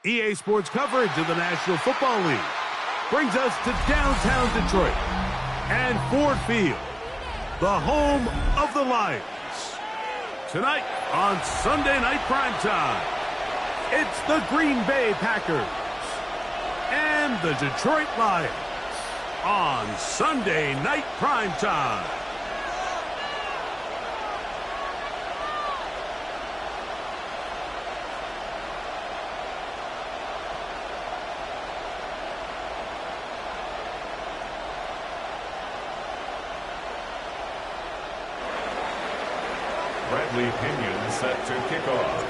EA Sports coverage of the National Football League brings us to downtown Detroit and Ford Field, the home of the Lions. Tonight on Sunday Night Primetime, it's the Green Bay Packers and the Detroit Lions on Sunday Night Primetime. Pinion set to kick off.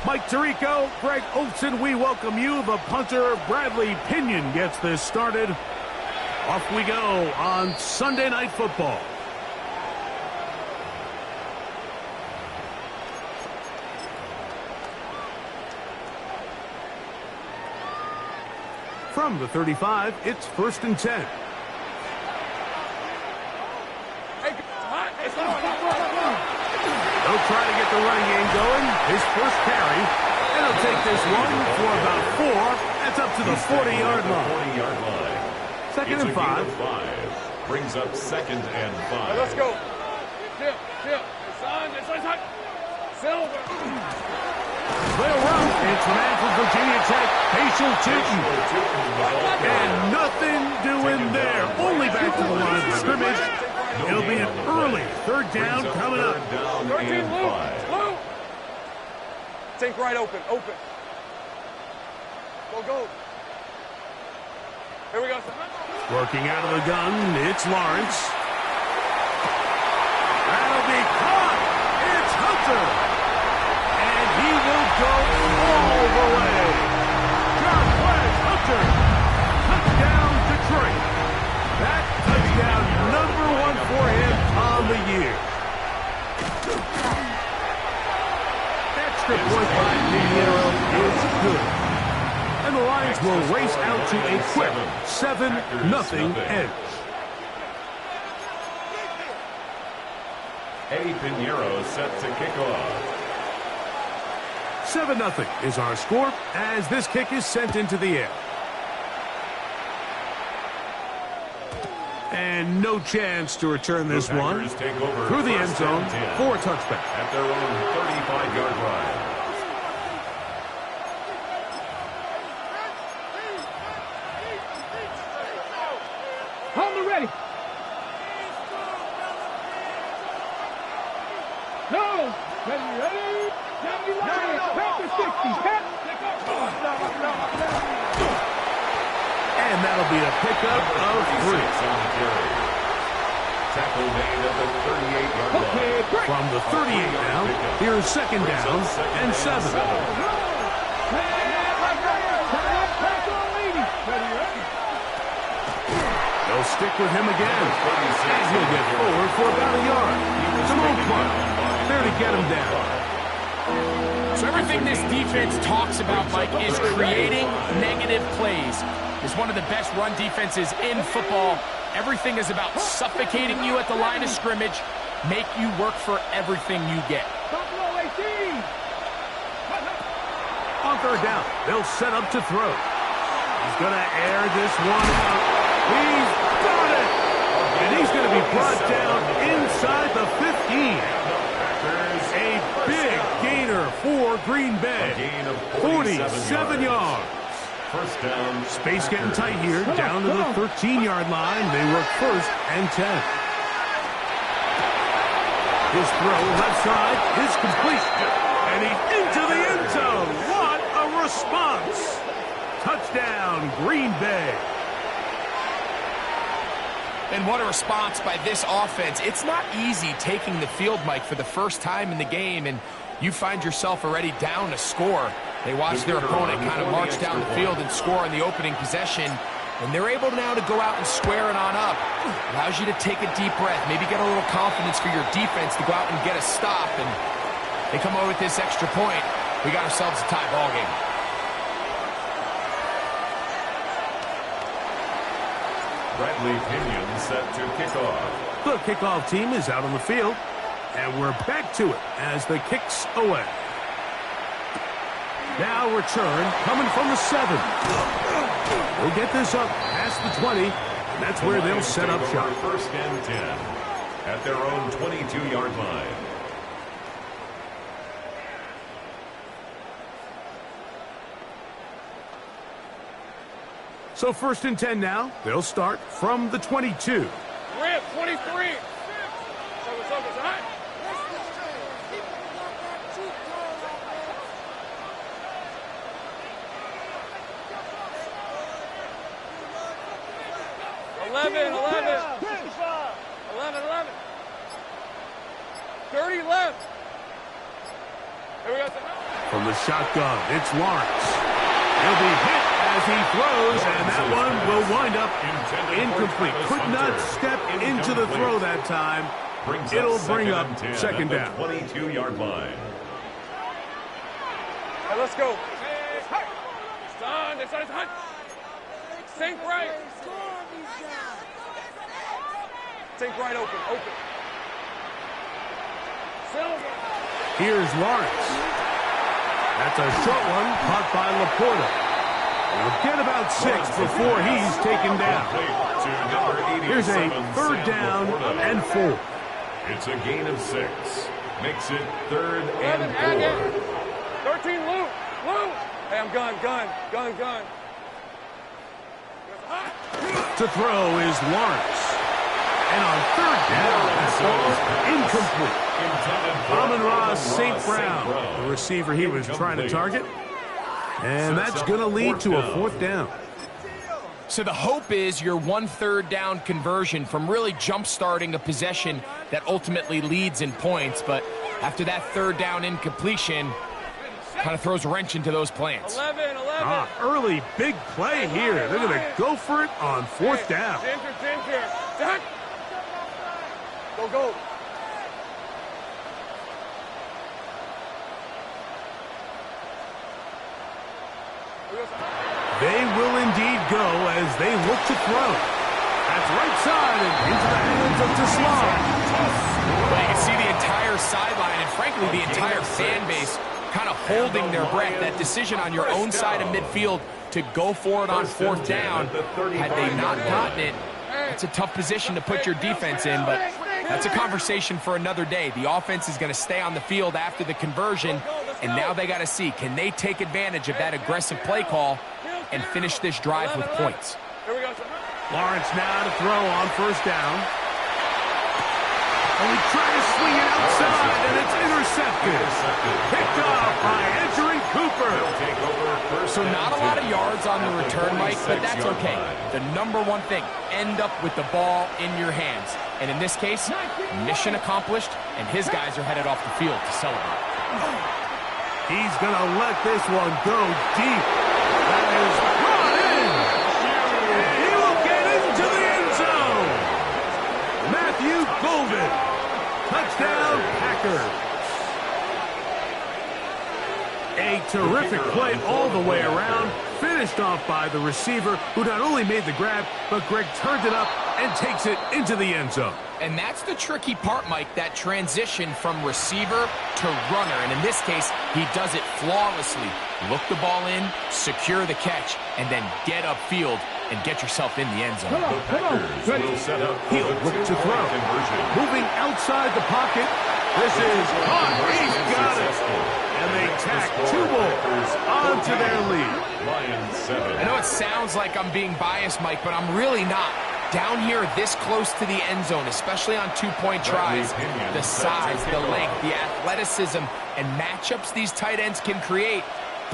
Mike Tirico, Greg Olson, we welcome you. The punter, Bradley Pinion, gets this started. Off we go on Sunday Night Football. From the 35, it's 1st and 10. He'll try to get the running game going. His first carry. And he'll take this one for about 4. That's up to the 40-yard line. Second and 5. Brings up 2nd and 5. Let's go. Chill. Son. Silver. They'll run. It's the man from Virginia Tech, Facial Tootin. And nothing doing there. Only back to the line of scrimmage. It'll be an early 3rd down coming up. 13, Lou. Think right open. Go. Here we go. Working out of the gun, it's Lawrence. That'll be caught. It's Hunter. And he will go all the way. John West Hunter. Touchdown, Detroit. That touchdown number 1 for him on the year. Extra point by Pinheiro is good. And the Lions will race out to a quick 7-0 edge. Eddie Pinheiro set to kick off. 7-0 is our score as this kick is sent into the air. And no chance to return this one through the end zone for a touchback. At their own 35-yard line. Hold ready. No. Ready. Back to 60. And that'll be a pickup of 3. Tackle made at the 38-yard line. From the 38 now, here's 2nd down and 7. They'll stick with him again. And he'll get forward for about a yard. Jamal Clark there to get him down. So everything this defense talks about, Mike, is creating negative plays. It's one of the best run defenses in football. Everything is about suffocating you at the line of scrimmage, make you work for everything you get. On 3rd down, they'll set up to throw. He's going to air this one out. He's got it! And he's going to be brought down inside the 15. A big gainer for Green Bay. 47 yards. First down. Space getting tight here, down to the 13-yard line. They work 1st and 10. His throw left side is complete. And he's into the end zone. What a response. Touchdown, Green Bay. And what a response by this offense. It's not easy taking the field, Mike, for the first time in the game, and you find yourself already down a score. They watch their opponent kind of march down the field and score on the opening possession, and they're able now to go out and square it on up. Allows you to take a deep breath, maybe get a little confidence for your defense to go out and get a stop, and they come away with this extra point. We got ourselves a tie ball game. Bradley Pinion set to kick off. The kickoff team is out on the field, and we're back to it as the kick's away. Now return coming from the 7. They'll get this up past the 20. And that's where they'll set up shop. First and 10 at their own 22-yard line. So first and 10 now. They'll start from the 22. Rip, 23. Hot. 11. 30 left. Here we go. From the shotgun, it's Lawrence. He'll be hit as he throws, and that one will wind up incomplete. Could not step into the throw that time. It'll bring up second down. 22-yard line. All right, let's go. It's on. Sink right. Sink right open. Silver. Here's Lawrence. That's a short one caught by Laporta. He'll get about 6 before he's taken down. Here's a third down and 4. It's a gain of 6. Makes it third and 4. 13, Lou. Hey, I'm gun. To throw is Lawrence. And on third down, that ball incomplete. Amon-Ra St. Brown, the receiver he was trying to target. And that's going to lead to a fourth down. So the hope is your 1/3 down conversion from really jump-starting a possession that ultimately leads in points. But after that third down incompletion, kind of throws a wrench into those plans. 11. Early big play here. They're going to go for it on fourth down. Ginger. Done. Go. They will indeed go as they look to throw. That's right side and into the hands of Teslam. Well, you can see the entire sideline and, frankly, the entire fan base kind of holding their breath. That decision on your own side of midfield to go for it on fourth down, had they not gotten it, it's a tough position to put your defense in, but that's a conversation for another day. The offense is going to stay on the field after the conversion, and now they got to see, can they take advantage of that aggressive play call and finish this drive with points? Lawrence now to throw on first down. And he tried to swing it outside, and it's intercepted. Picked off by Edgerrin Cooper. So not a lot of yards on the return, Mike, but that's okay. The number one thing, end up with the ball in your hands. And in this case, mission accomplished, and his guys are headed off the field to celebrate. He's going to let this one go deep. That is brought in. And he will get into the end zone. Matthew Golden. Touchdown, Packers. A terrific play all the way around. Finished off by the receiver, who not only made the grab, but Greg turned it up and takes it into the end zone. And that's the tricky part, Mike, that transition from receiver to runner. And in this case, he does it flawlessly. Look the ball in, secure the catch, and then get upfield and get yourself in the end zone. He'll look to throw. Moving outside the pocket. This is caught. He's got it. And they tack 2 more onto their lead. I know it sounds like I'm being biased, Mike, but I'm really not. Down here this close to the end zone, especially on 2-point tries, the size, the length, the athleticism, and matchups these tight ends can create,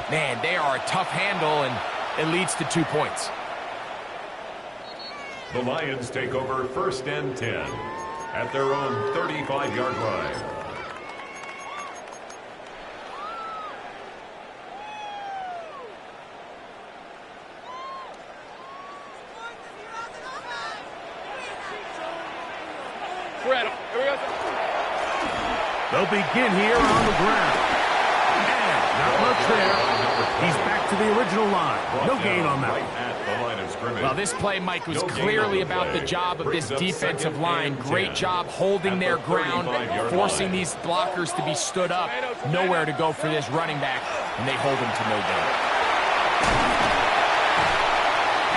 man, they are a tough handle, and it leads to 2 points. The Lions take over first and 10 at their own 35-yard line. They'll begin here on the ground. And Not much there. He's back to the original line. No gain on that. Right at the line of scrimmage. Well, this play, Mike, was clearly about the job of this defensive line. Great job holding their ground, forcing these blockers to be stood up. Nowhere to go for this running back, and they hold him to no gain.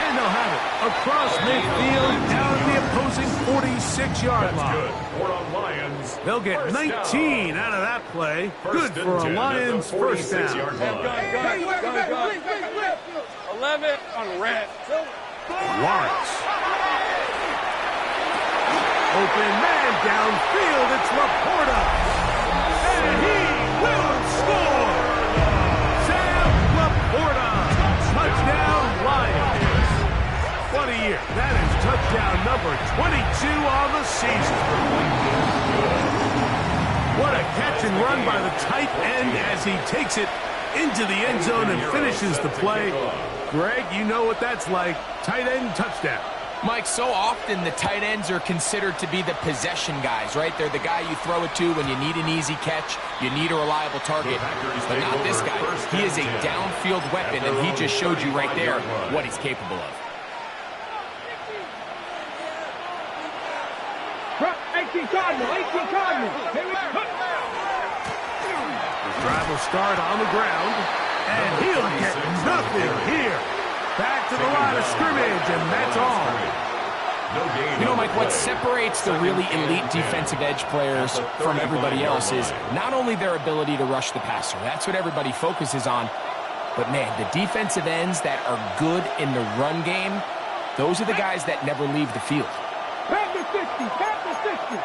And they'll have it across midfield down the opposing 46-yard line. Good for a Lions. They'll get 19 out of that play. Good for a Lions first down. 11 on red. Lawrence. Open man downfield. It's Laporta. And he will score. Sam Laporta. Touchdown Lions. What a year. That is touchdown number 22 on the season. What a catch and run by the tight end as he takes it into the end zone and finishes the play. Greg, you know what that's like. Tight end touchdown. Mike, so often the tight ends are considered to be the possession guys, right? They're the guy you throw it to when you need an easy catch, you need a reliable target. But not this guy. He is a downfield weapon, and he just showed you right there what he's capable of. 18 Cardinal, 18 Cardinal. The drive will start on the ground, and he'll get nothing here. Back to the line of scrimmage, and that's all. You know, Mike, what separates the really elite defensive edge players from everybody else is not only their ability to rush the passer. That's what everybody focuses on. But, man, the defensive ends that are good in the run game, those are the guys that never leave the field. Back to 60, back to 60.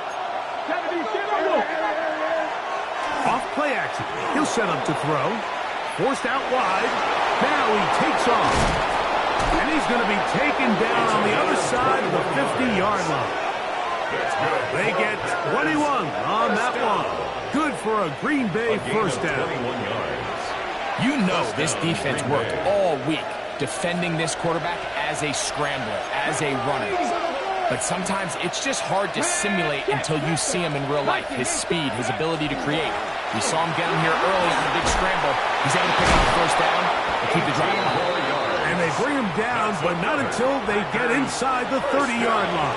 Off play action. He'll set up to throw. Forced out wide. Now he takes off. And he's going to be taken down on the other side of the 50-yard line. They get 21 on that one. Good for a Green Bay first down. You know this defense worked all week defending this quarterback as a scrambler, as a runner. But sometimes it's just hard to simulate until you see him in real life. His speed, his ability to create. We saw him down here early on a big scramble. He's able to pick up the first down and keep the drive alive. And they bring him down, but not until they get inside the 30-yard line.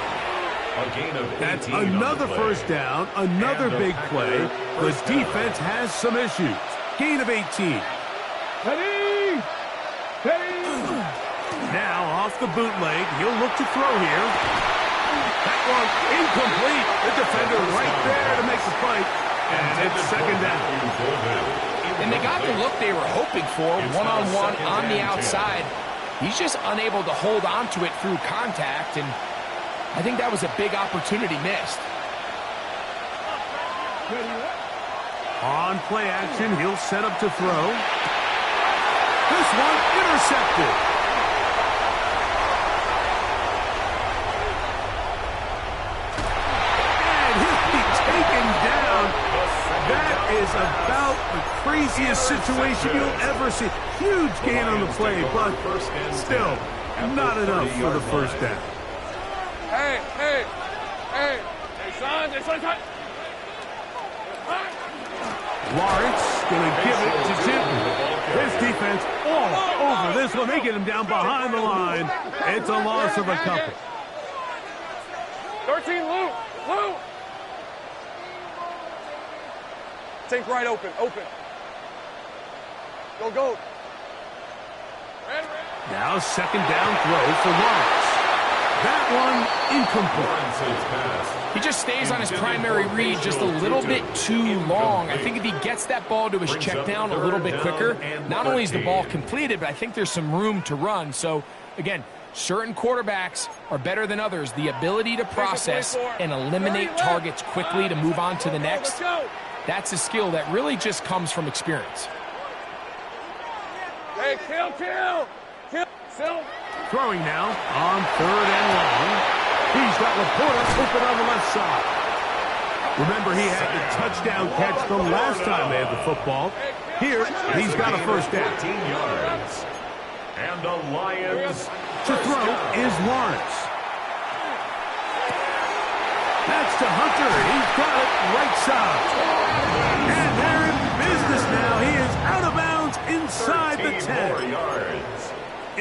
That's another first down, another big play. The defense has some issues. Gain of 18. Ready! Ready! Now off the bootleg, he'll look to throw here. That one incomplete. The defender right there to make the fight. And it's second down. And they got the look they were hoping for, one-on-one on the outside. He's just unable to hold on to it through contact, and I think that was a big opportunity missed. On play action, he'll set up to throw. This one intercepted. That is about the craziest situation you'll ever see. Huge gain on the play, but still not enough for the first down. Hey, son, Lawrence going to give it to Tinton. This defense all over this one. They get him down behind the line. It's a loss of a couple. 13, Lou. Take right open. Go. Red. Now second down throw for Lawrence. That one incomplete. He just stays on his primary read just a little bit too long. I think if he gets that ball to his check down a little bit quicker, not only is the ball completed, but I think there's some room to run. So, again, certain quarterbacks are better than others. The ability to process and eliminate targets quickly to move on to the next, that's a skill that really just comes from experience. Hey, kill. Throwing now on third and long. He's got Laporta open on the left side. Remember, he had the touchdown catch from last time they had the football. Here, he's got a first down. 18 yards. And the Lions To throw is Lawrence. That's to Hunter. He's got it right side. And they're in business now. He is out of bounds.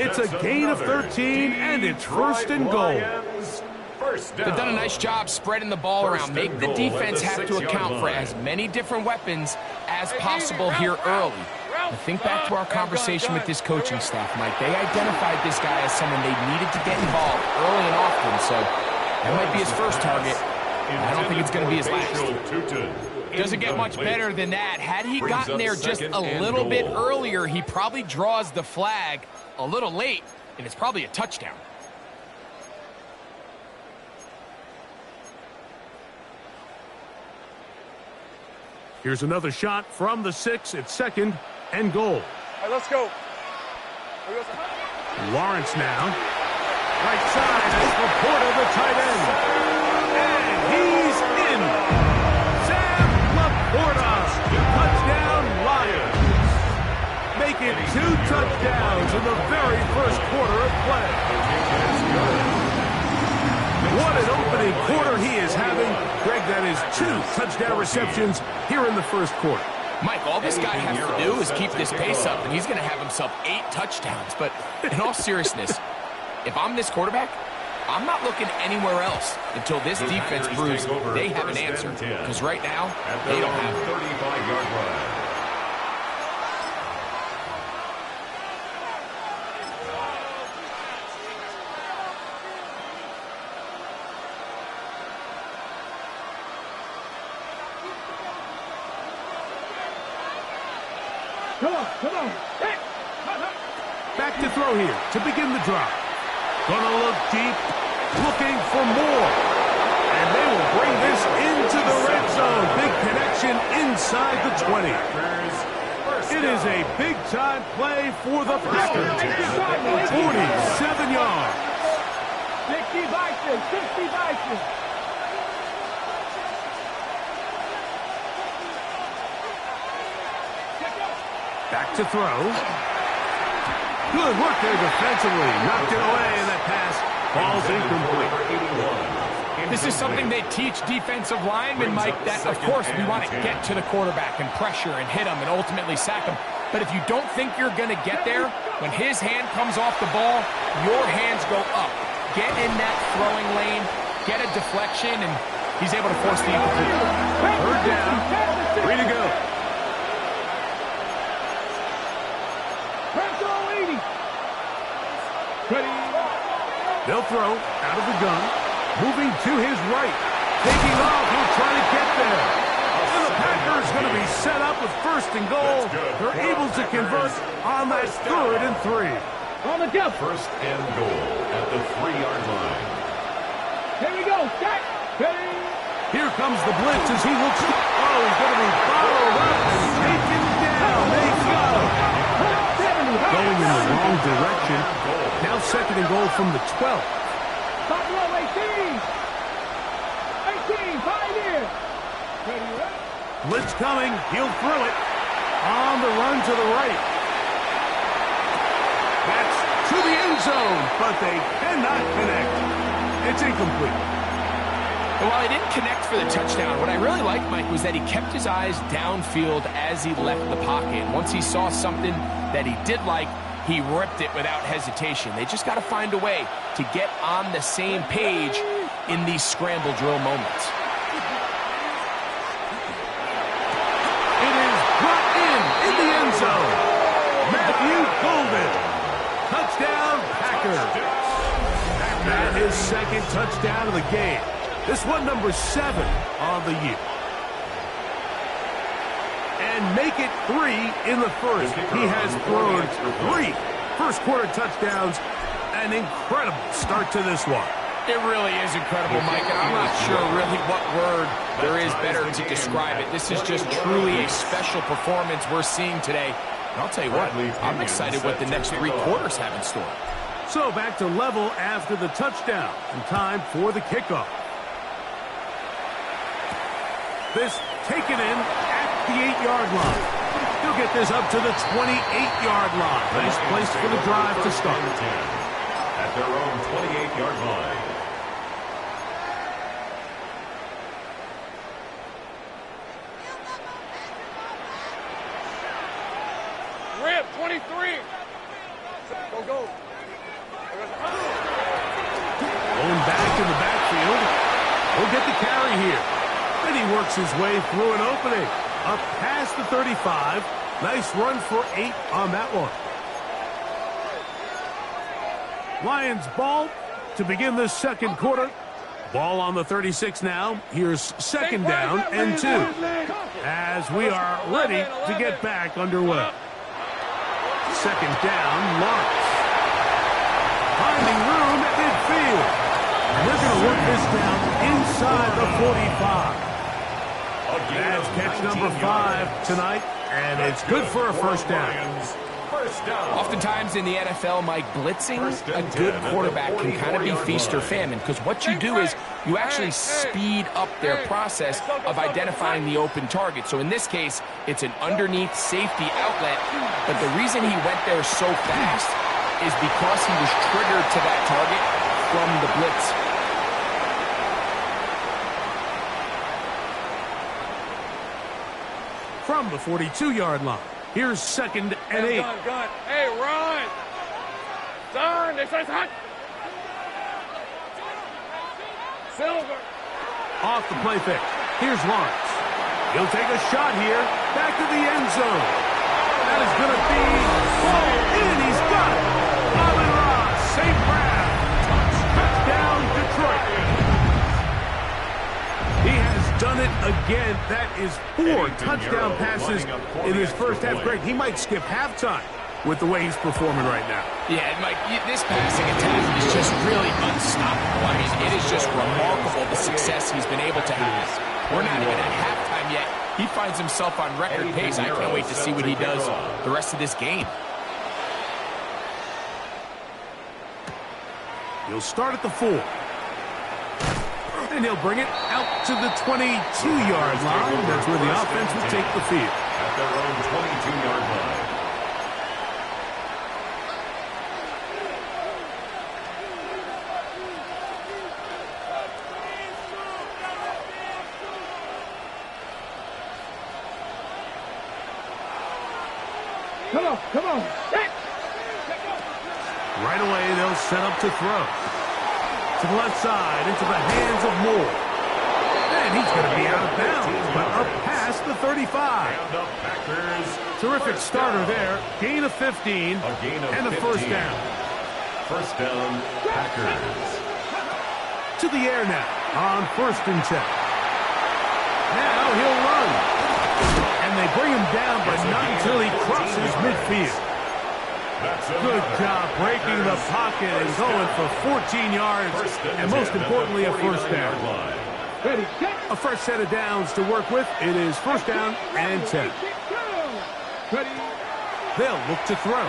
It's a gain of 13, and it's first and goal. They've done a nice job spreading the ball around. Make the defense have to account for as many different weapons as possible here early. Now think back to our conversation with this coaching staff, Mike. They identified this guy as someone they needed to get involved early and often, so that might be his first target. I don't think it's going to be his last. Doesn't get much better than that. Had he gotten there just a little bit earlier, he probably draws the flag a little late, and it's probably a touchdown. Here's another shot from the 6. It's second and goal. All right, let's go. Lawrence now. Right side as Laporta, the tight end. And he's in. Sam Laporta. Touchdown, Lions. Make it 2 touchdowns in the very first quarter of play. What an opening quarter he is having. Greg, that is 2 touchdown receptions here in the first quarter. Mike, all this guy has to do is keep this pace up, and he's going to have himself 8 touchdowns. But in all seriousness, if I'm this quarterback, I'm not looking anywhere else until this defense proves they have an answer. Because right now, they don't have it. 35-yard line. Come on. Hey. Back to throw here to begin the drive. Gonna look deep, looking for more. And they will bring this into the red zone. Big connection inside the 20. It is a big-time play for the Packers. 47 yards. 60 Vikings, 60 Vikings. Back to throw. Good work there defensively. Knocked it away, and that pass falls incomplete. This is something they teach defensive linemen, Mike, that, of course, we want to get to the quarterback and pressure and hit him and ultimately sack him. But if you don't think you're going to get there, when his hand comes off the ball, your hands go up. Get in that throwing lane, get a deflection, and he's able to force the incomplete. Third down. 3 to go. They'll throw out of the gun. Moving to his right. Taking off. He'll try to get there. And the Packers going to be set up with first and goal. They're able to convert on that 3rd and 3. On the jump. First and goal at the 3-yard line. Here we go. Set. Ready. Here comes the blitz as he looks. Oh, he's going to be followed up and taken down. They got him. Going in the wrong direction. Now second and goal from the 12. Top row, 18. 18, 5 here. Ready. Blitz coming. He'll throw it. On the run to the right. That's to the end zone, but they cannot connect. It's incomplete. But while he didn't connect for the touchdown, what I really liked, Mike, was that he kept his eyes downfield as he left the pocket. And once he saw something that he did like, he ripped it without hesitation. They just got to find a way to get on the same page in these scramble drill moments. It is brought in the end zone. Matthew Golden. Touchdown, Packers. That is second touchdown of the game. This one number 7 on the year. And make it 3 in the first. He has thrown 3 first quarter touchdowns. An incredible start to this one. It really is incredible, Mike, and I'm not sure really what word there is better to describe it. This is just truly a special performance we're seeing today. And I'll tell you what, I'm excited what the next 3 quarters have in store. So back to level after the touchdown. And time for the kickoff. This taken in at the 8-yard line. He'll get this up to the 28-yard line. Nice place for the drive to start. At their own 28-yard line. Rip, 23. Go. back in the backfield. He'll get the carry here. And he works his way through an opening. Up past the 35. Nice run for 8 on that one. Lions ball to begin the second quarter. Ball on the 36 now. Here's second down and 2. As we are ready to get back underway. Second down, Lawrence. Finding room at midfield. And they're going to work this down inside the 45. That's catch number 5 tonight, and it's good for a first down. Oftentimes in the NFL, Mike, blitzing a good quarterback can kind of be feast or famine, because what you do is you actually speed up their process of identifying the open target. So in this case, it's an underneath safety outlet, but the reason he went there so fast is because he was triggered to that target from the blitz. From the 42-yard line, here's second and 8. Gun. Hey, run! Son, this is hot! Silver! Off the play fake. Here's Lawrence. He'll take a shot here. Back to the end zone. That is going to be ball in. He's got it. Allen Ross, St. Brown. Touchdown, Detroit. He has done it again. That is 4 touchdown passes in his first half. Great. He might skip halftime with the way he's performing right now. Yeah, Mike, this passing attack is just really unstoppable. I mean, it is just remarkable the success he's been able to have. We're not even at halftime yet. He finds himself on record pace. I can't wait to see what he does the rest of this game. He'll start at the 4. And he'll bring it out to the 22-yard line. That's where the offense will take the field. At their own 22-yard line. Come on. Right away, they'll set up to throw. To the left side, into the hands of Moore. And he's going to be out of bounds, but up past the 35. And the Packers. Terrific starter there. Gain of 15 and a first down. First down, Packers. To the air now on 1st and 10. Now he'll run. And they bring him down, but not until he crosses midfield. Good job breaking the pocket and going for 14 yards, and most importantly, a first down. A fresh set of downs to work with. It is first down and 10. They'll look to throw.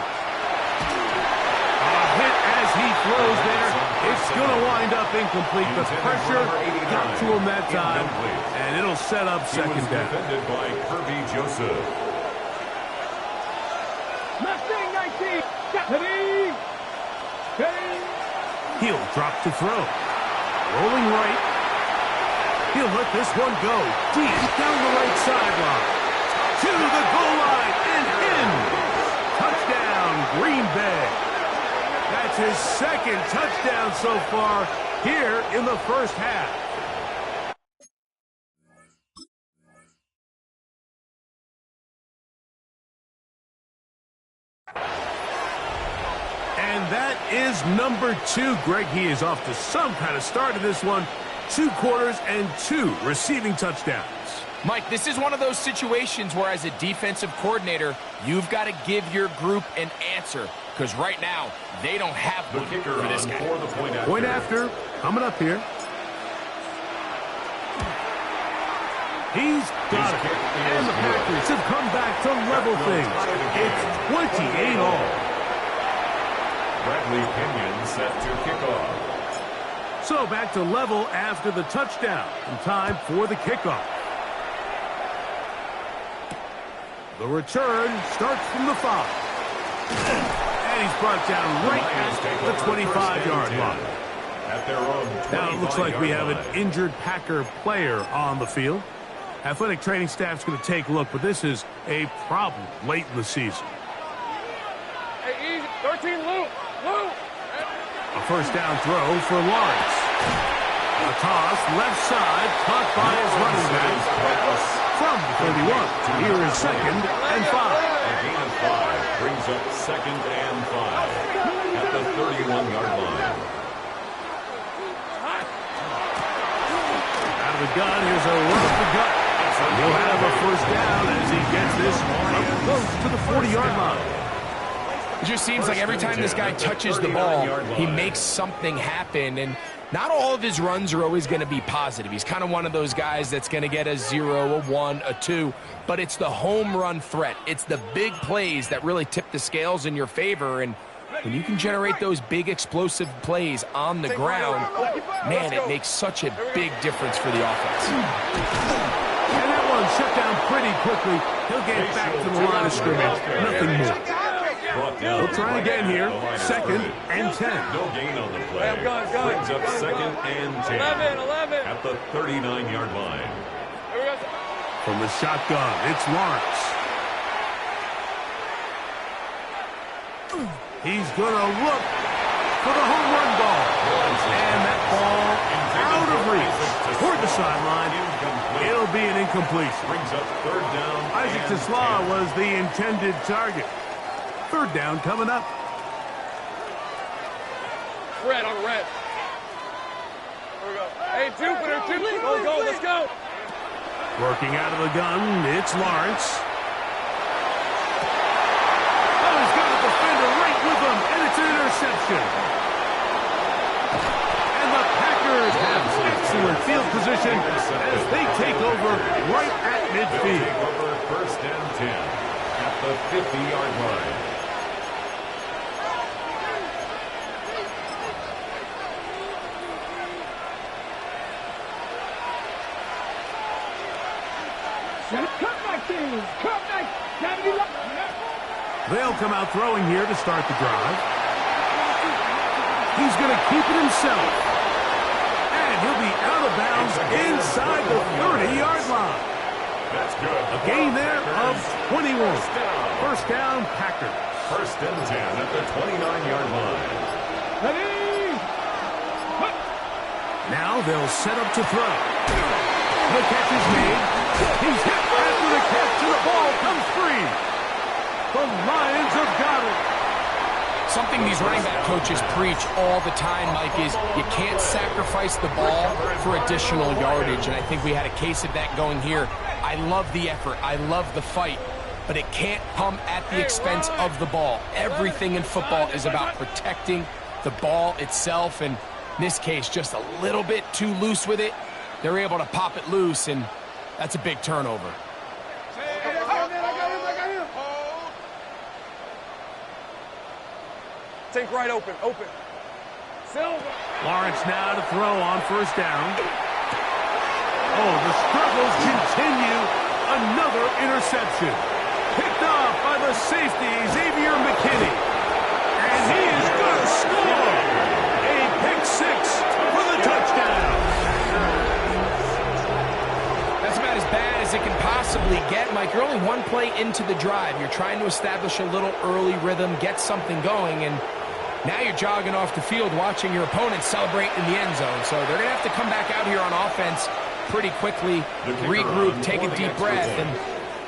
A hit as he throws there. It's going to wind up incomplete. The pressure got to him that time, and it'll set up second down. Defended by Kirby Joseph. Mustang 19. He'll drop to throw. Rolling right. He'll let this one go deep down the right sideline. To the goal line and in. Touchdown, Green Bay. That's his second touchdown so far here in the first half. And that is number 2. Greg, he is off to some kind of start in this one. 2 quarters and 2 receiving touchdowns. Mike, this is one of those situations where as a defensive coordinator, you've got to give your group an answer. Because right now, they don't have one for this guy. Point after, coming up here. He's got it. And the Packers have come back to level things. It's 28 all. Bradley Pinion set to kick off. So back to level after the touchdown. And time for the kickoff. The return starts from the 5. And he's brought down right at the 25-yard line. At their own 25-yard line. Now it looks like we have an injured Packer player on the field. Athletic training staff's going to take a look, but this is a problem late in the season. Hey, easy. 13, Lou. A first down throw for Lawrence. A toss, left side, caught by his running back. From the 31, here is 2nd and 5. A gain of 5 brings up 2nd and 5 at the 31-yard line. Out of the gun, here's a run up the gut. He'll have a first down as he gets this up close to the 40-yard line. It just seems like every time this guy touches the ball, he makes something happen, and not all of his runs are always going to be positive. He's kind of one of those guys that's going to get a 0, a 1, a 2, but it's the home run threat. It's the big plays that really tip the scales in your favor, and when you can generate those big explosive plays on the ground, man, it makes such a big difference for the offense. And that one shut down pretty quickly. He'll get back to the line of scrimmage. Nothing more. We'll try again here. 2nd and 10. No gain on the play. Brings up 2nd and 10 at the 39-yard line. From the shotgun, it's Lawrence. He's going to look for the home run ball. And that ball out of reach. Toward the sideline. It'll be an incompletion. Brings up 3rd down. Isaac Tesla was the intended target. 3rd down coming up. Red on red. Here we go. Hey, Jupiter, go, let's go. Working out of the gun, it's Lawrence. Oh, he's got a defender right with him, and it's an interception. And the Packers have excellent field position as they take over right at midfield. Take over 1st and 10 at the 50-yard line. They'll come out throwing here to start the drive. He's going to keep it himself. And he'll be out of bounds inside the 30-yard line. That's good. A gain there of 21. First down, Packers. 1st and 10 at the 29-yard line. Now they'll set up to throw. The catch is made. He's hit after the catch, and the ball comes free. The Lions have got it. Something these running back coaches preach all the time, Mike, is you can't sacrifice the ball for additional yardage, and I think we had a case of that going here. I love the effort. I love the fight, but it can't come at the expense of the ball. Everything in football is about protecting the ball itself, and in this case, just a little bit too loose with it. They're able to pop it loose, and that's a big turnover. Think right open. Silver. Lawrence now to throw on first down. Oh, the struggles continue. Another interception. Picked off by the safety, Xavier McKinney. And he is going to score. A pick six for the touchdown. That's about as bad as it can possibly get, Mike. You're only one play into the drive. You're trying to establish a little early rhythm, get something going, and now you're jogging off the field watching your opponent celebrate in the end zone. So they're going to have to come back out here on offense pretty quickly, regroup, take a deep breath, and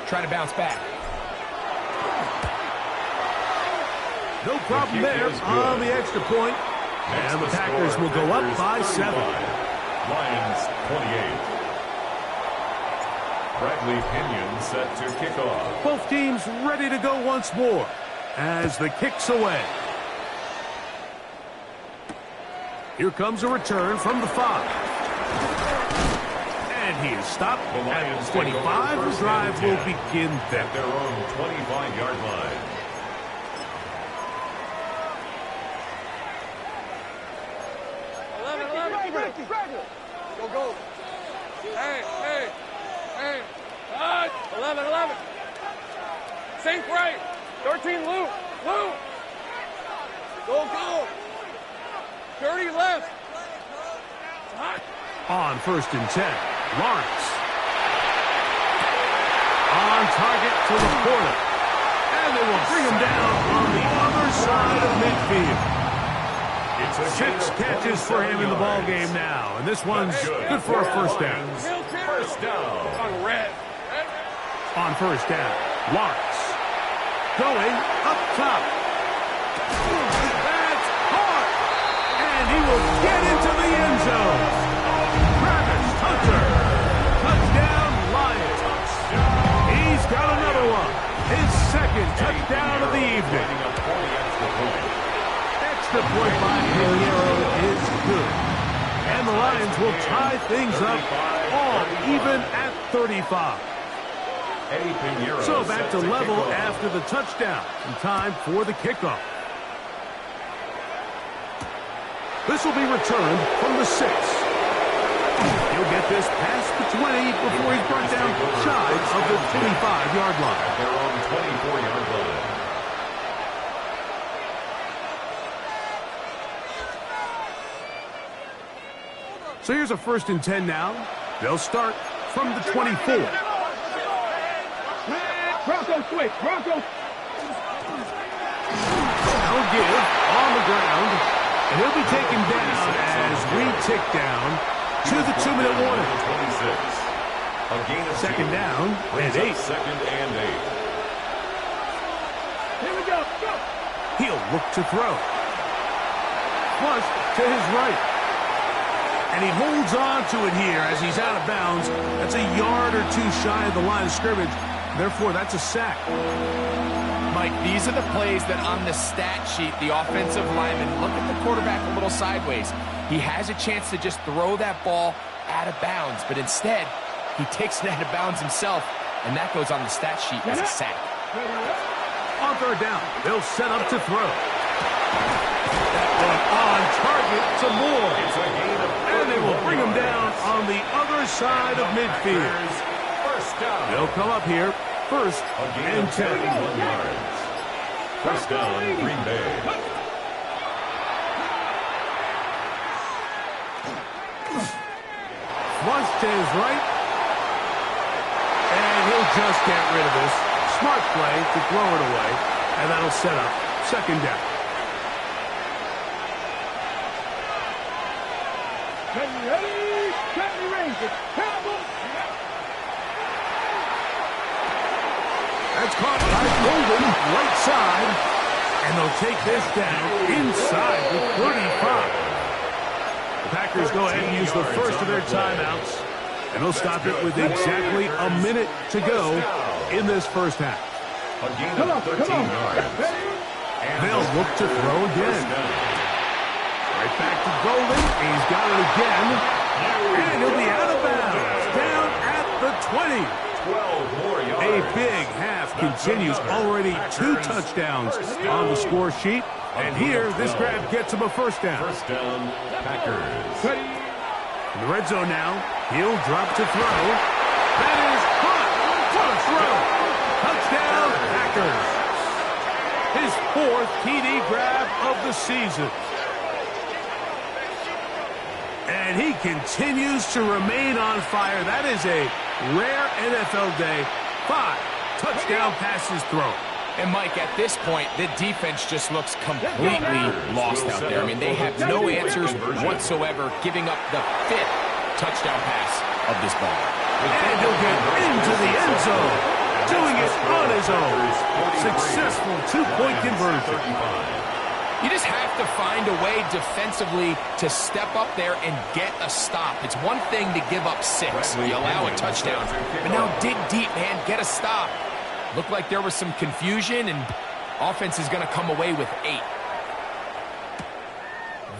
try to bounce back. No problem there on the extra point. And the Packers will go up by 7. Lions 28. Bradley Pinion set to kick off. Both teams ready to go once more as the kick's away. Here comes a return from the 5. And he is stopped at 25. The drive will begin there. At their own 25-yard line. Go. Hey. 11. Sink right. 13, Lou. Go. 30 left. On first and 10, Lawrence. On target to Laporta. And they will bring him down on the other side of midfield. 6 catches for him in the ball game now, and this one's good for a first down. First down. On first down, Lawrence going up top. That's caught, and he will get into the end zone. Travis Hunter, touchdown Lions. He's got another one, his second touchdown of the evening. Extra point by Pinheiro is good, and the Lions will tie things up all even at 35. So back to level after the touchdown, and time for the kickoff. This will be returned from the 6. He'll get this past the 20 before he's brought down shy of the 25-yard line. Their own 24-yard line. So here's a 1st and 10 now. They'll start from the 24. Bronco switch, Bronco. They'll give on the ground, and he'll be taken down as we tick down to the 2-minute warning. 26. A gain of 2nd down and 8. 2nd and 8. Here we go, go. He'll look to throw. Flush to his right. And he holds on to it here as he's out of bounds. That's a yard or 2 shy of the line of scrimmage. Therefore, that's a sack. Mike, these are the plays that on the stat sheet, the offensive lineman look at the quarterback a little sideways. He has a chance to just throw that ball out of bounds, but instead, he takes it out of bounds himself, and that goes on the stat sheet as a sack. On 3rd down, they'll set up to throw. That one on target to Moore. And they will bring him down on the other side of midfield. They'll come up here, 1st and 10. 31 yards. First down, Green Bay. Flush to his right. And he'll just get rid of this. Smart play to throw it away. And that'll set up 2nd down. Ready, Captain Ranger, Campbell. That's caught by Golden, right side. And they'll take this down inside the 35. The Packers go ahead and use the first of their timeouts. And they'll stop it with exactly a minute to go in this first half. A gain of 13 yards. They'll look to throw again. Right back to Golden. He's got it again. And he'll be out of bounds. Down at the 20. 12 more yards. A big half continues. Already 2 touchdowns on the score sheet. And here, this grab gets him a first down. First down, Packers. In the red zone now, he'll drop to throw. That is caught. What a throw. Touchdown, Packers. His 4th TD grab of the season. And he continues to remain on fire. That is a rare NFL day. 5 touchdown passes thrown. And, Mike, at this point, the defense just looks completely lost out there. I mean, they have no answers whatsoever, giving up the 5th touchdown pass of this ball. And he'll get into the end zone, doing it on his own. Successful 2-point conversion. You just have to find a way defensively to step up there and get a stop. It's one thing to give up 6. You allow a touchdown. But now dig deep, man. Get a stop. Looked like there was some confusion, and offense is going to come away with 8.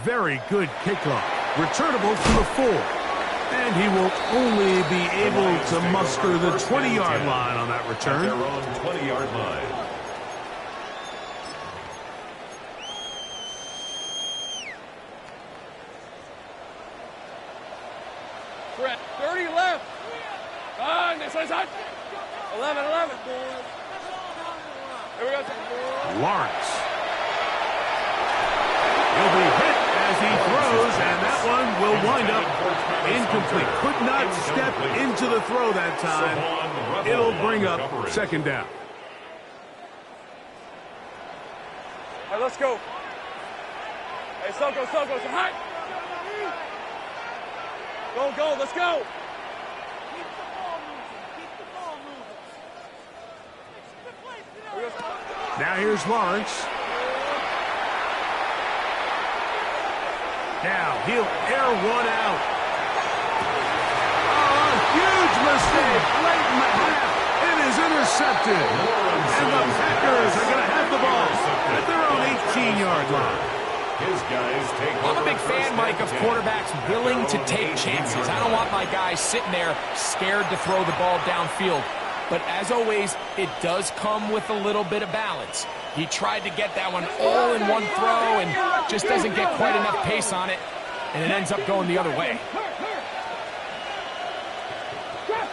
Very good kickoff. Returnable to the 4. And he will only be able to muster the 20-yard line on that return. Their own 20-yard line. Brett, 30 left. On, this is on. 11. Here we go. Lawrence. He'll be hit as he throws, and that one will wind up incomplete. Could not step into the throw that time. It'll bring up 2nd down. All right, let's go. Hey, Soko, some height. Go, let's go. Now here's Lawrence. Now he'll air one out. Oh, a huge mistake late in the half. It is intercepted. And the Packers are going to have the ball at their own 18-yard line. His guys take I'm a big fan, Mike, of quarterbacks willing to take chances. I don't want my guys sitting there scared to throw the ball downfield. But as always, it does come with a little bit of balance. He tried to get that one all in one throw and just doesn't get quite enough pace on it, and it ends up going the other way. Trap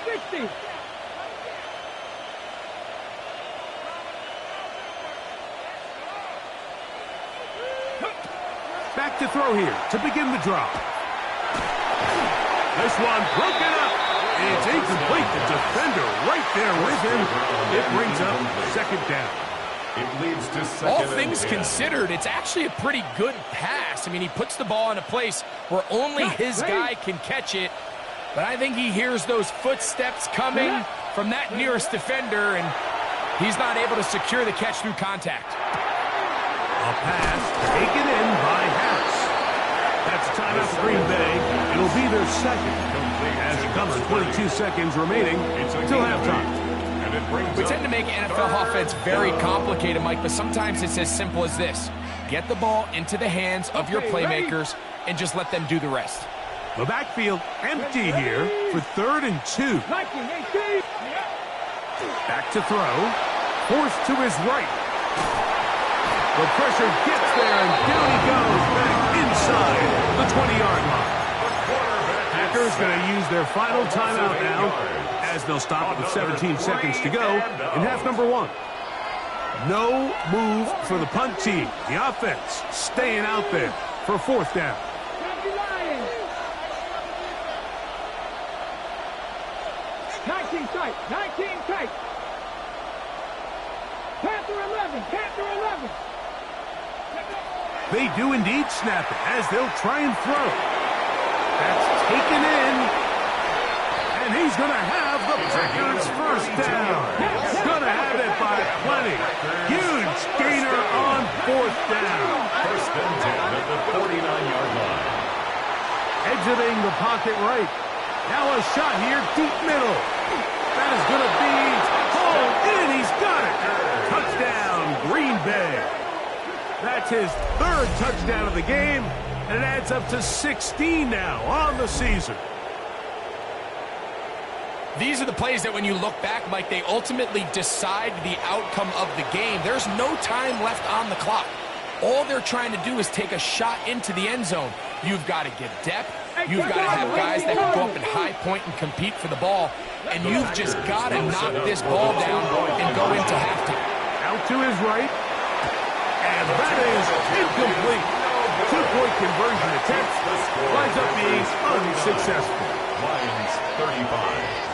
60. Back to throw here to begin the drop. This one broken up. It's incomplete. The defender right there with him. It brings up second down. It leads to second. All things considered, it's actually a pretty good pass. I mean, he puts the ball in a place where only his guy can catch it. But I think he hears those footsteps coming from that nearest defender, and he's not able to secure the catch through contact. A pass taken in by Harris. That's timeout for Green Bay. It'll be their second. As you cover 22 seconds remaining until halftime. We tend to make NFL offense very complicated, Mike, but sometimes it's as simple as this. Get the ball into the hands of your playmakers and just let them do the rest. The backfield empty here for 3rd and 2. Back to throw. Forced to his right. The pressure gets there, and down he goes back inside the 20-yard line. Packers going to use their final timeout now as they'll stop with 17 seconds to go in half number 1. No move for the punt team. The offense staying out there for 4th down. 19 tight. Panther 11. They do indeed snap it as they'll try and throw. That's taken in. And he's going to have the Packers first down. Going to have it by plenty. Huge gainer on 4th down. First and 10 at the 49-yard line. Exiting the pocket right. Now a shot here deep middle. That is going to be hauled in. He's got it. Touchdown, Green Bay. That's his 3rd touchdown of the game, and it adds up to 16 now on the season. These are the plays that when you look back, Mike, they ultimately decide the outcome of the game. There's no time left on the clock. All they're trying to do is take a shot into the end zone. You've got to get depth. You've got to have guys that can go up and high point and compete for the ball. And you've just got to knock this ball down and go into halftime. Out to his right. And that is incomplete. 2-point conversion attempt winds up being unsuccessful. Lions 35.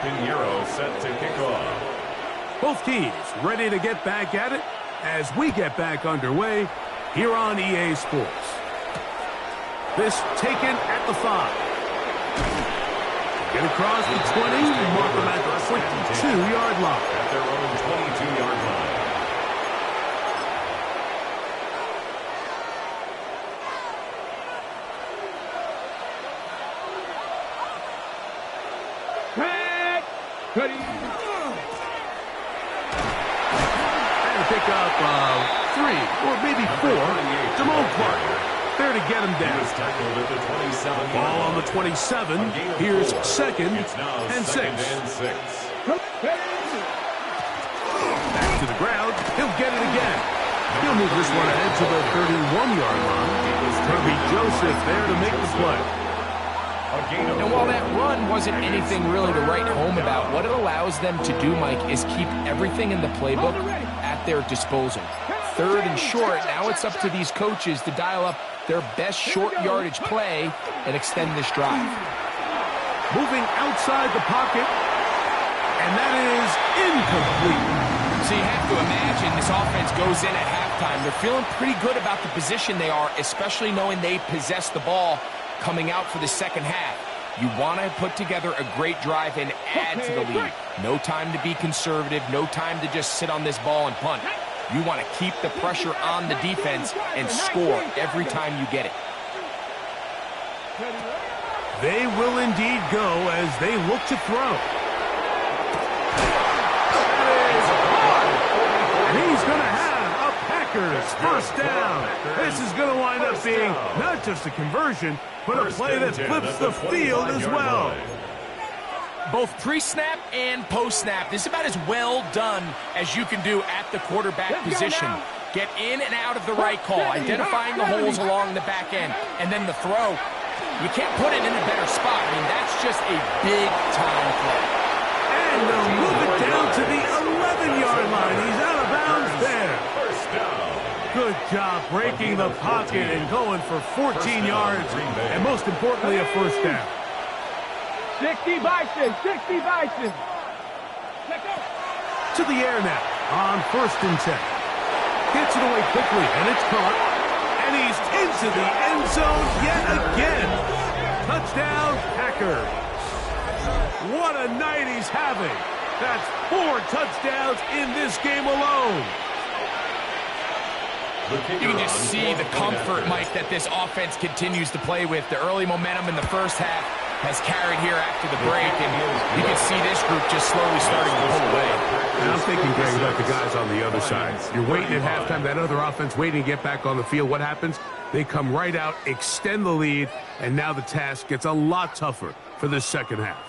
Pinheiro set to kick off. Both teams ready to get back at it as we get back underway here on EA Sports. This taken at the 5. Get across the 20, mark them at the 22-yard line. At their own 22-yard line. And a pickup of 3 or maybe 4. Jamal Clark there to get him down. Tackled at the 27. Ball on the 27. Here's 2nd and 6. Back to the ground. He'll get it again. He'll move this one ahead to the 31-yard line. Kirby Joseph there to make the play. And while that run wasn't anything really to write home about, what it allows them to do, Mike, is keep everything in the playbook at their disposal. 3rd and short, now it's up to these coaches to dial up their best short yardage play and extend this drive. Moving outside the pocket. And that is incomplete. So you have to imagine this offense goes in at halftime. They're feeling pretty good about the position they are, especially knowing they possess the ball coming out for the second half. You want to put together a great drive and add to the lead. No time to be conservative, no time to just sit on this ball and punt. You want to keep the pressure on the defense and score every time you get it. They will indeed go as they look to throw. And he's going to have a Packers first down. This is going to wind up being not just a conversion, but a play that flips the field as well. Both pre-snap and post-snap. This is about as well done as you can do at the quarterback position. Get in and out of the right call, identifying the holes along the back end, and then the throw. You can't put it in a better spot. I mean, that's just a big-time play. And they'll move it down to the 11-yard line. He's out of bounds there. First down. Good job breaking the pocket and going for 14 yards, and most importantly, a first down. 60 Bison, 60 Bison. To the air now on 1st and 10. Gets it away quickly, and it's caught. And he's into the end zone yet again. Touchdown, Packers. What a night he's having. That's 4 touchdowns in this game alone. You can just see the comfort, Mike, that this offense continues to play with. The early momentum in the first half has carried here after the break, and you can see this group just slowly starting to pull away. And I'm thinking, Greg, about the guys on the other side. You're waiting at halftime, that other offense waiting to get back on the field. What happens? They come right out, extend the lead, and now the task gets a lot tougher for the second half.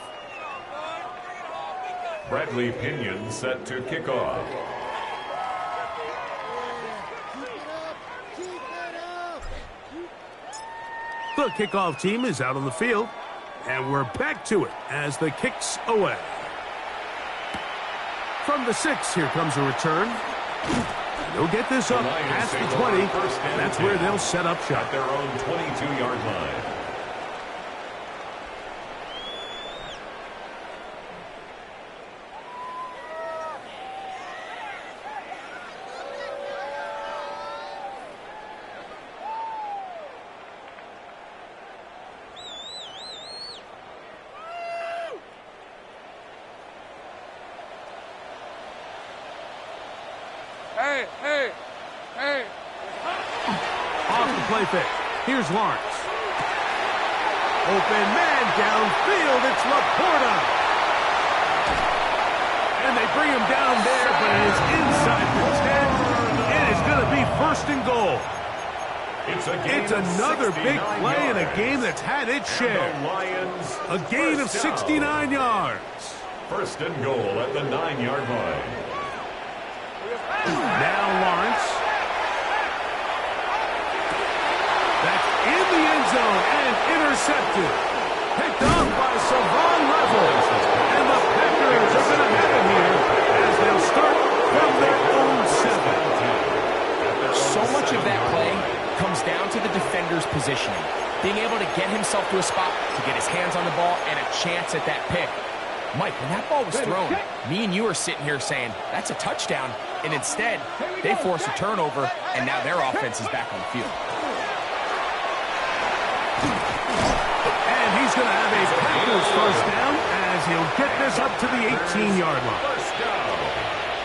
Bradley Pinion set to kick off. The kickoff team is out on the field, and we're back to it as the kick's away. From the 6, here comes a return. They'll get this up past the 20. That's where they'll set up shop. At their own 22-yard line. Hey. Off the play fake. Here's Lawrence. Open man downfield. It's Laporta. And they bring him down there, but it is inside the 10. It is going to be 1st and goal. It's another big play in a game that's had its share. A gain of 69 yards. 1st and goal at the 9-yard line. Now Lawrence. That's in the end zone and intercepted. Picked off by Savon Level. And the Packers are going to have it here as they'll start from their own 7. So much of that play comes down to the defender's positioning. Being able to get himself to a spot, to get his hands on the ball, and a chance at that pick. Mike, when that ball was thrown, me and you are sitting here saying, that's a touchdown. And instead, they force a turnover, and now their offense is back on the field. And he's going to have a Packers first down as he'll get this up to the 18-yard line.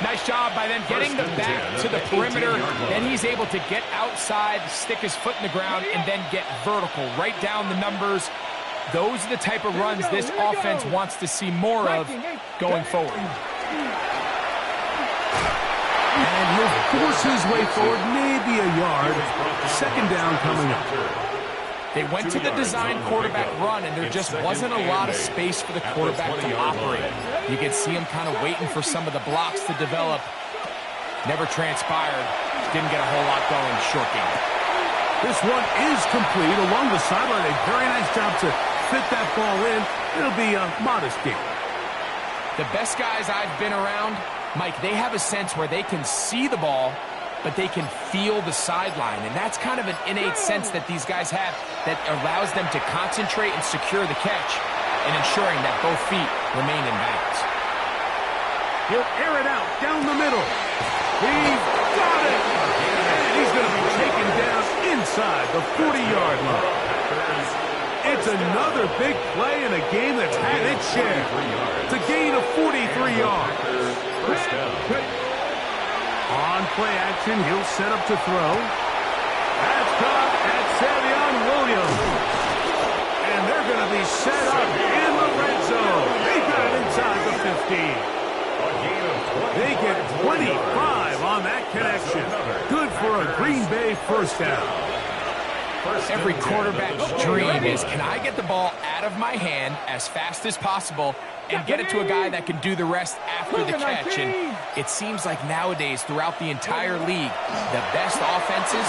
Nice job by them getting the back to the perimeter. Then he's able to get outside, stick his foot in the ground, and then get vertical. Right down the numbers. Those are the type of runs this offense wants to see more of going forward. And he'll force his way forward, maybe a yard. 2nd down coming up. They went to the design quarterback run, and there just wasn't a lot of space for the quarterback to operate. You could see him kind of waiting for some of the blocks to develop. Never transpired. Didn't get a whole lot going. Short game. This one is complete along the sideline. A very nice job to fit that ball in. It'll be a modest game. The best guys I've been around, Mike, they have a sense where they can see the ball, but they can feel the sideline. And that's kind of an innate sense that these guys have that allows them to concentrate and secure the catch and ensuring that both feet remain in bounds. He'll air it out down the middle. He's got it. And he's going to be taken down inside the 40-yard line. It's another big play in a game that's had its share. It's a gain of 43 yards. First down. On play action, he'll set up to throw. That's caught at Savion Williams. And they're going to be set up in the red zone. They got it inside the 15. They get 25 on that connection. Good for a Green Bay first down. Every quarterback's dream is, can I get the ball out of my hand as fast as possible and get it to a guy that can do the rest after the catch? And it seems like nowadays, throughout the entire league, the best offenses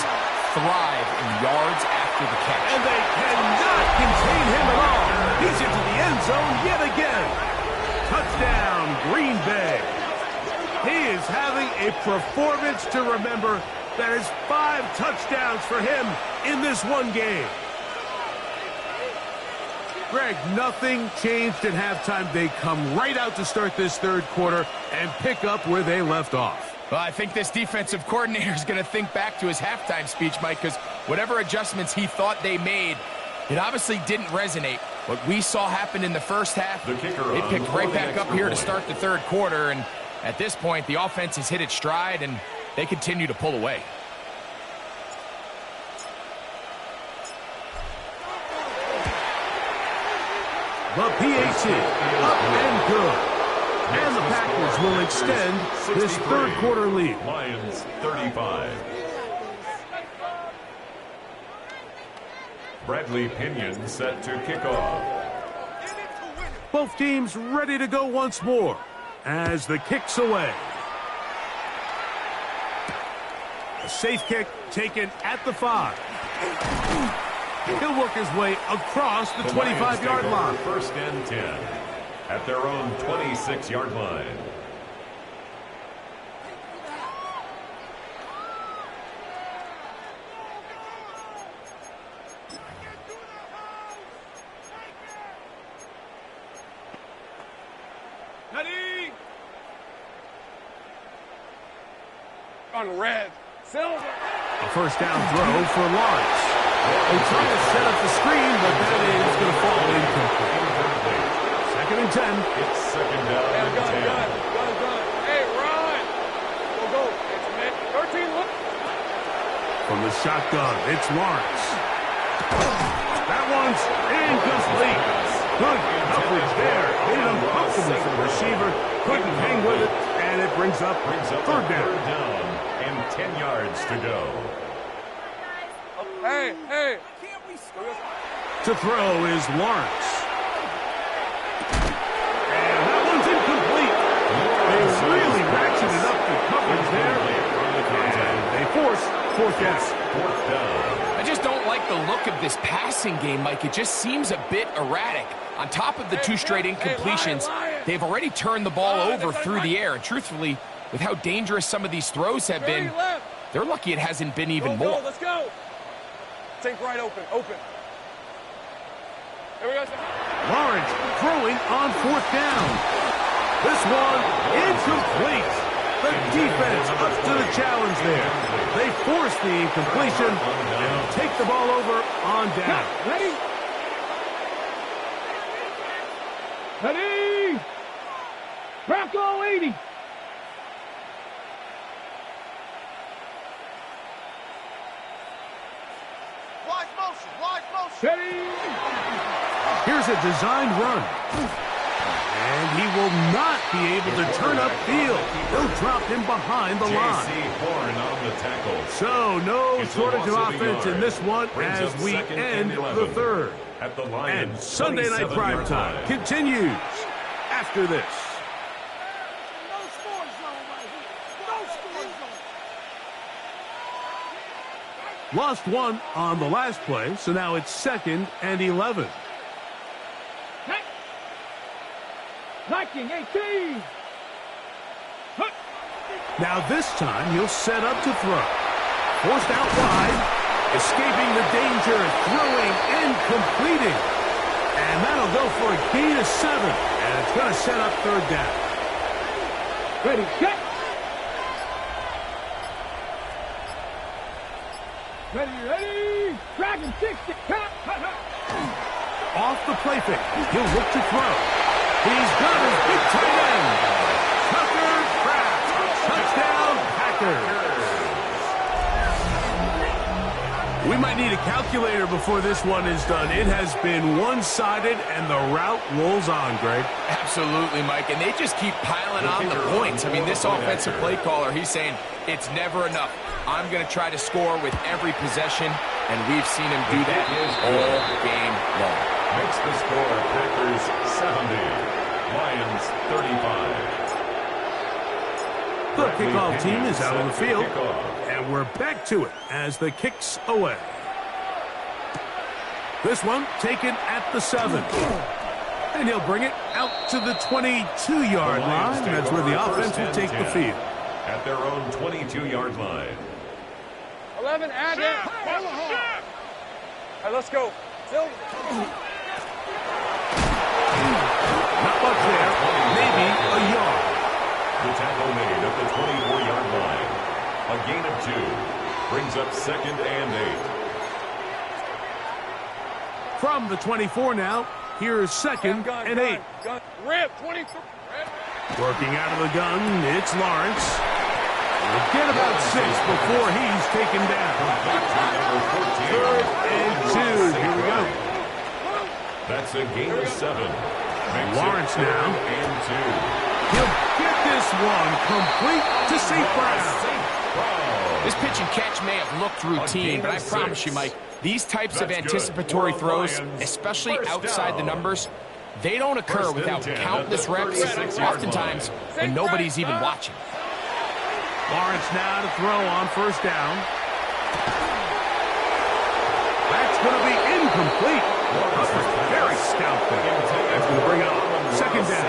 thrive in yards after the catch. And they cannot contain him at all. He's into the end zone yet again. Touchdown, Green Bay. He is having a performance to remember. That is 5 touchdowns for him in this one game. Greg, nothing changed at halftime. They come right out to start this third quarter and pick up where they left off. Well, I think this defensive coordinator is going to think back to his halftime speech, Mike, because whatever adjustments he thought they made, it obviously didn't resonate. What we saw happen in the first half, they picked right back up here to start the third quarter, and at this point, the offense has hit its stride, and they continue to pull away. The PAT, up and good. And the Packers will extend this third quarter lead. Lions 35. Bradley Pinion set to kick off. Both teams ready to go once more as the kick's away. A safe kick taken at the 5. He'll work his way across the 25-yard line. First and 10 at their own 26-yard line. Ready? On red. Silver. A first down throw for Lawrence. They try to set up the screen, but that is going to fall incomplete. Second and 10. It's second down and 10. Gun. Hey, run. Go. It's mid. 13. Look. From the shotgun, it's Lawrence. That one's incomplete. Good coverage there. Made it uncomfortable for the receiver. Couldn't hang with it, and it brings up third down. And 10 yards to go. Hey. To throw is Lawrence. And that one's incomplete. They really ratcheted up the coverage there. And they force fourth down. I just don't like the look of this passing game, Mike. It just seems a bit erratic. On top of the 2 straight incompletions, they've already turned the ball over through the air. And truthfully, with how dangerous some of these throws have been, they're lucky it hasn't been even more. Let's go. Take right open. Here we go. Lawrence throwing on fourth down. This one incomplete. The defense up to the challenge there. They force the incompletion and take the ball over on down. Ready? Bronco 80. Wide motion. Ready? Here's a designed run. And he will not be able to turn upfield. They'll drop him behind the line. Horn on the tackle. So no shortage of offense in this one as we end the third. At the Lions, and Sunday Night Primetime continues after this. Lost one on the last play, so now it's 2nd and 11. Knocking 18. Now this time he'll set up to throw. Forced out wide, escaping the danger, throwing and completing. And that'll go for a gain of 7, and it's going to set up third down. Ready, set. Ready. Dragon 60. Off the play fake. He'll look to throw. He's got his big tight end. Tucker Kraft. Touchdown, Packers. We might need a calculator before this one is done. It has been one-sided, and the route rolls on, Greg. Absolutely, Mike, and they just keep piling on the points. I mean, this offensive play caller, he's saying it's never enough. I'm going to try to score with every possession, and we've seen him do that all game long. Makes the score Packers 70, Lions 35. The kickoff team is out on the field, and we're back to it as the kick's away. This one taken at the 7. And he'll bring it out to the 22-yard line. That's where the offense will take the field. At their own 22-yard line. 11, add in. All right, let's go. Still. Not much there. Maybe a yard. The tackle made at the 24-yard line. A gain of 2. Brings up 2nd and 8. From the 24 now, here's 2nd and 8. Rip, 23. Working out of the gun, it's Lawrence. We'll get about 6 before he's taken down. 3rd and 2. Here we go. That's a gain of 7. Lawrence now. And 2. He'll get this one complete to St. Brown. This pitch and catch may have looked routine, but I promise you, Mike, these types of anticipatory throws, especially outside the numbers, they don't occur without countless reps, oftentimes when nobody's even watching. Lawrence now to throw on 1st down. That's going to be incomplete. Very stout there. That's going to bring up 2nd down.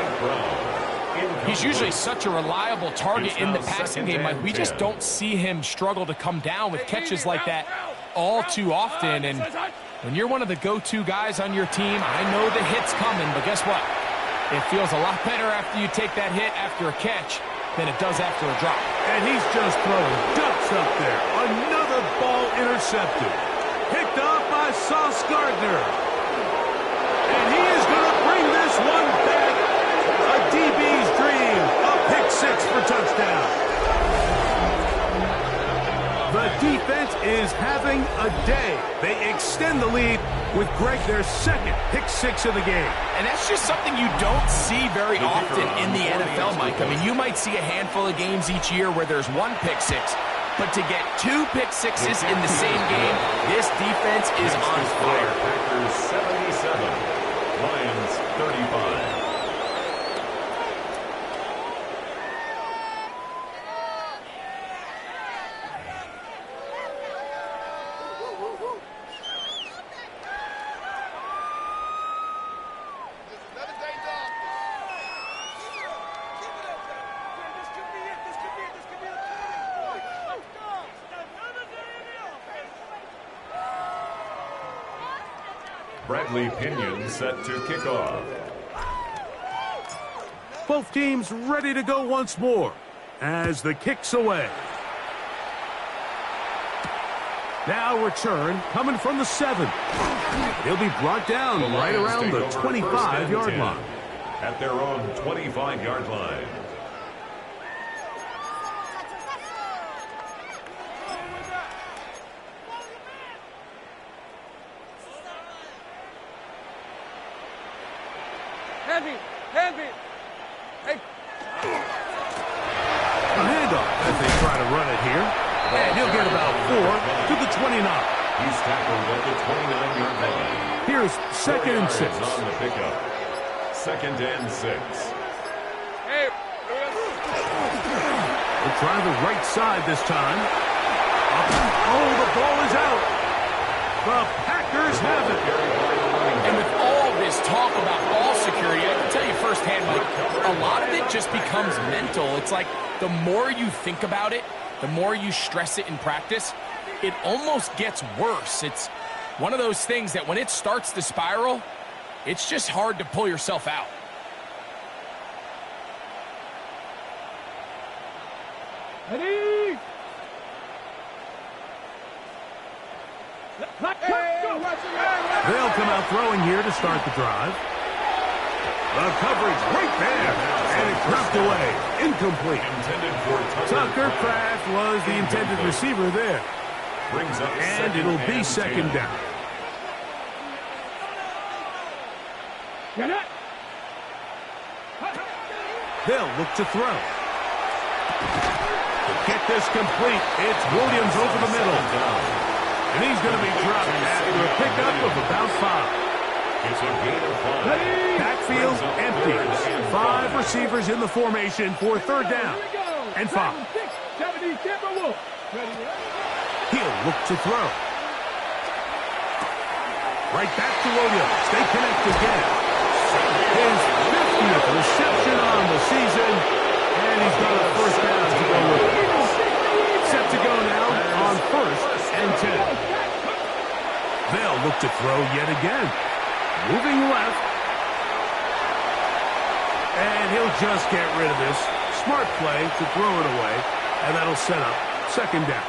He's usually such a reliable target in the passing game, Mike. We just don't see him struggle to come down with catches like that all too often. And when you're one of the go-to guys on your team, I know the hit's coming, but guess what? It feels a lot better after you take that hit after a catch than it does after a drop. And he's just throwing ducks up there. Another ball intercepted. Picked up by Sauce Gardner. And he is going to bring this one back. A DB's dream. A pick 6 for touchdown. The defense is having a day. They extend the lead with Greg their 2nd pick 6 of the game. And that's just something you don't see very often in the NFL, Mike. I mean, you might see a handful of games each year where there's 1 pick 6. But to get 2 pick 6s in the same game, this defense is on fire. Packers 77, Lions 35. Bradley Pinion set to kick off. Both teams ready to go once more as the kick's away. Now return coming from the 7. He'll be brought down right around the 25-yard line. At their own 25-yard line. Heavy. Hey. A handoff as they try to run it here. And he'll get about 4 to the 29. He's tackled at the 29-yard line. Here's 2nd and 6. On the pickup. 2nd and 6. Hey. We'll try the right side this time. Oh, the ball is out. The Packers have it. And with all this talk about ball security, I can tell you firsthand, Mike, a lot of it just becomes mental. It's like the more you think about it, the more you stress it in practice, it almost gets worse. It's one of those things that when it starts to spiral, it's just hard to pull yourself out. Ready? They'll come out throwing here to start the drive. The coverage right there, and it's ripped away. Incomplete. Intended for Tucker Kraft was the intended receiver there. Brings up And it'll be second down. Get it. They'll look to throw. To get this complete, it's Williams over the middle. And he's going to be dropped after a pickup of about 5. It's a gain of 5. Backfield empty. 5 receivers in the formation for third down. And 5. He'll look to throw. Right back to Williams. They connect again. His 50th reception on the season. And he's got a first down to go with it. Set to go now on 1st and 10. They'll look to throw yet again. Moving left. And he'll just get rid of this. Smart play to throw it away. And that'll set up second down.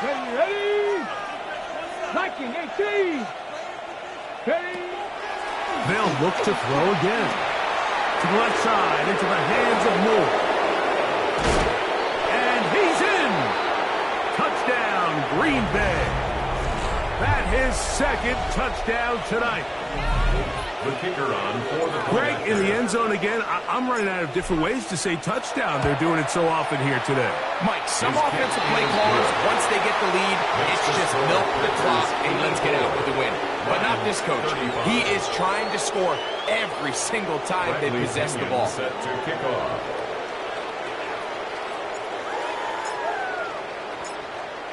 Ready? Liking 18. Ready? They'll look to throw again. To the left side, into the hands of Moore. And he's in! Touchdown, Green Bay. That his second touchdown tonight. The kicker on for the Greg in the end zone again. I'm running out of different ways to say touchdown. They're doing it so often here today. Mike, some offensive play callers, once they get the lead, it's just milk the clock and let's get out with the win. But not this coach. He is trying to score every single time they possess the ball. Set to kick off.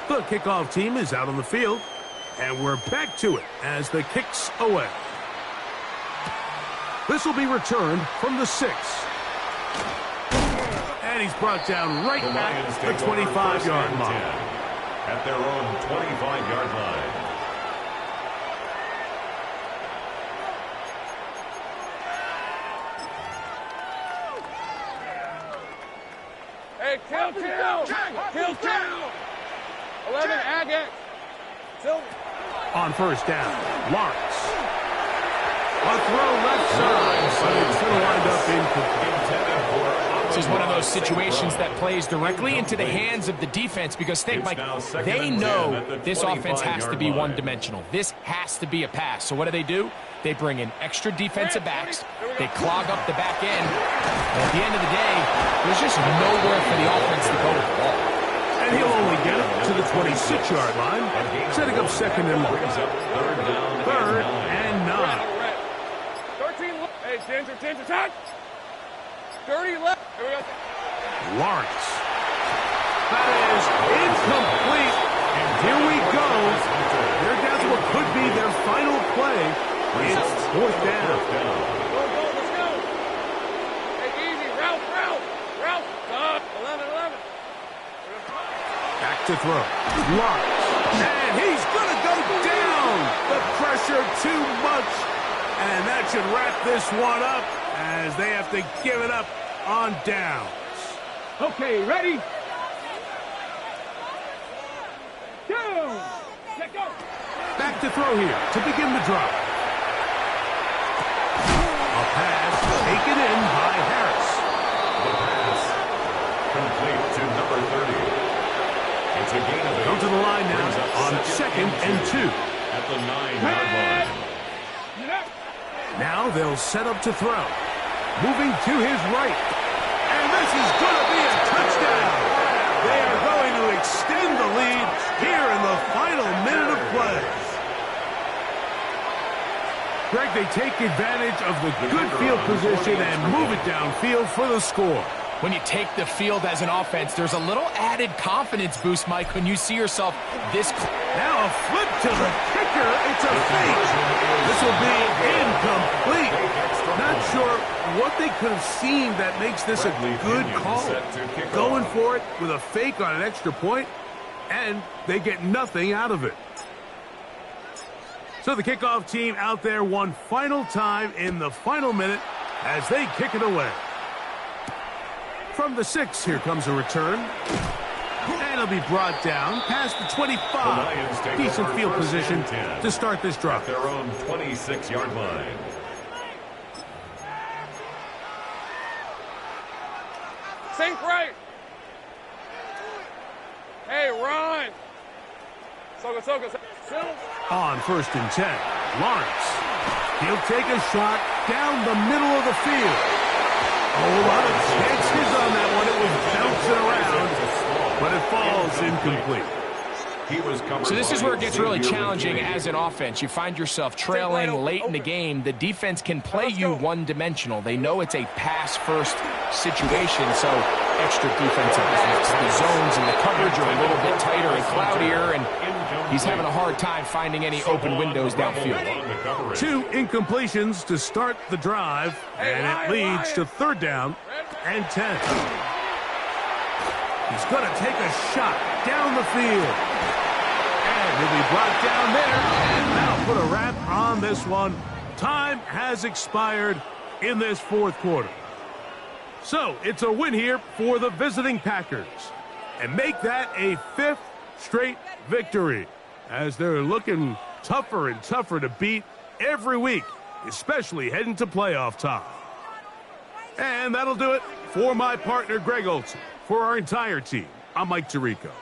The kickoff team is out on the field, and we're back to it as the kick's away. This will be returned from the 6. And he's brought down right at the 25-yard line. At their own 25-yard line. Hey, kill 2. 11, Agate. Silver. On first down, Lawrence. A throw left side, but it's going to wind up incomplete. This is one of those situations that plays directly into the hands of the defense because think, Mike, they know this offense has to be one-dimensional. This has to be a pass. So what do? They bring in extra defensive backs. They clog up the back end. And at the end of the day, there's just nowhere for the offense to go with the ball. And he'll only get it to the 26-yard line, setting up second and long. Third and 9. 13 left. Hey, Ginger, touch. 30 left. Here we go. Lawrence. That is incomplete. And here we go. They're down to what could be their final play. It's fourth down. Go, let's go. Hey, easy. Route. 11. Back to throw. Lawrence. And he's going to go down. The pressure too much. And that should wrap this one up as they have to give it up on downs. Okay, ready? Go! Let go! Back to throw here to begin the drive. A pass taken in by Harris. The pass complete to number 30. It's a gain of 8. Come to the line now on second and 2. At the 9-yard line. Now they'll set up to throw. Moving to his right. And this is going to be a touchdown. They are going to extend the lead here in the final minute of play. Greg, they take advantage of the good field position and move it downfield for the score. When you take the field as an offense, there's a little added confidence boost, Mike, when you see yourself this close. Now a flip to the kicker. It's a fake. This will be incomplete. Not sure what they could have seen that makes this a good call. Going for it with a fake on an extra point, and they get nothing out of it. So the kickoff team out there one final time in the final minute as they kick it away. From the 6, here comes a return. And it'll be brought down past the 25. Decent field position to start this drive. At their own 26-yard line. Sink right. Hey, run. Soga. On 1st and 10, Lawrence. He'll take a shot down the middle of the field. A lot of chances on that one. It was bouncing around, but it falls incomplete. So this is where it gets really challenging as an offense. You find yourself trailing late in the game. The defense can play you one-dimensional. They know it's a pass-first situation, so extra defensive efforts. The zones and the coverage are a little bit tighter and cloudier, and he's having a hard time finding any open windows downfield. 2 incompletions to start the drive, and it leads to 3rd down and 10. He's going to take a shot down the field. And he'll be brought down there, and that'll put a wrap on this one. Time has expired in this 4th quarter. So it's a win here for the visiting Packers, and make that a 5th straight victory, as they're looking tougher and tougher to beat every week, especially heading to playoff time. And that'll do it for my partner, Greg Olson. For our entire team, I'm Mike Tirico.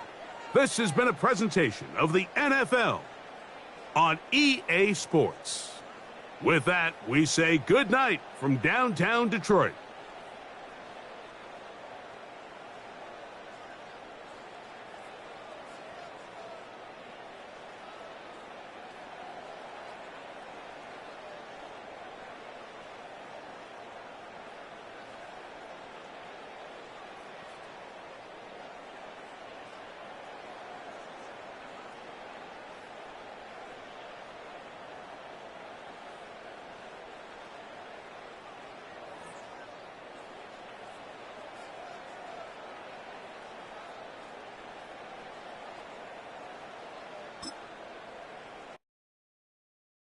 This has been a presentation of the NFL on EA Sports. With that, we say good night from downtown Detroit.